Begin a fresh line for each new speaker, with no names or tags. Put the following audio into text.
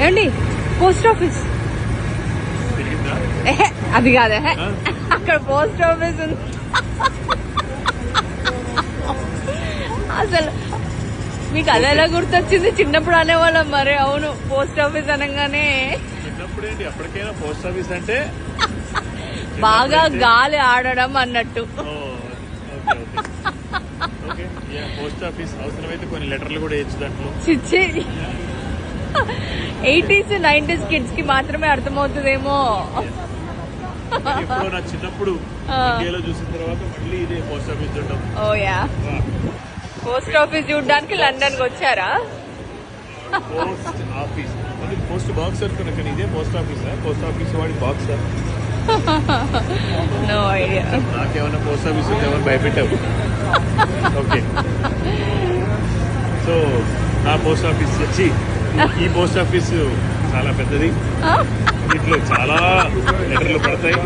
ఏమండి post office అది కాదే అక్కడ పోస్ట్ ఆఫీస్ ఉంది. అసలు మీకు అది ఎలా గుర్తొచ్చింది? చిన్నప్పుడు అనేవాళ్ళం మరి. అవును, పోస్ట్ ఆఫీస్ అనగానే
చిన్నప్పుడు ఏంటి అప్పటికైనా పోస్ట్ ఆఫీస్ అంటే
బాగా గాలి ఆడడం అన్నట్టు.
పోస్ట్ ఆఫీస్ అవసరమైతే కొన్ని లెటర్లు కూడా వేయచ్చు దాంట్లో.
చిచ్చి 80s 90s కిడ్స్ కి మాత్రమే అర్థమవుతుందేమో.
ఎప్పుడో నా చిన్నప్పుడు ఇండియాలో చూసిన తర్వాత మళ్ళీ ఇదే పోస్ట్ ఆఫీస్ చూడడం.
ఓయా, పోస్ట్ ఆఫీస్ చూడడానికి లండన్ కి వచ్చారా?
పోస్ట్ ఆఫీస్ పోస్ట్ బాక్స్ అనుకున్నా, కానీ ఇదే పోస్ట్ ఆఫీస్. పోస్ట్ ఆఫీస్ వాడి బాక్స్.
No idea.
నాకేమన్నా పోస్ట్ ఆఫీస్ ఉంటే ఏమన్నా భయపెట్టావు. ఓకే, సో నా పోస్ట్ ఆఫీస్ వచ్చి ఈ పోస్ట్ ఆఫీస్ చాలా పెద్దది. దీంట్లో చాలా లెటర్లు పడతాయి.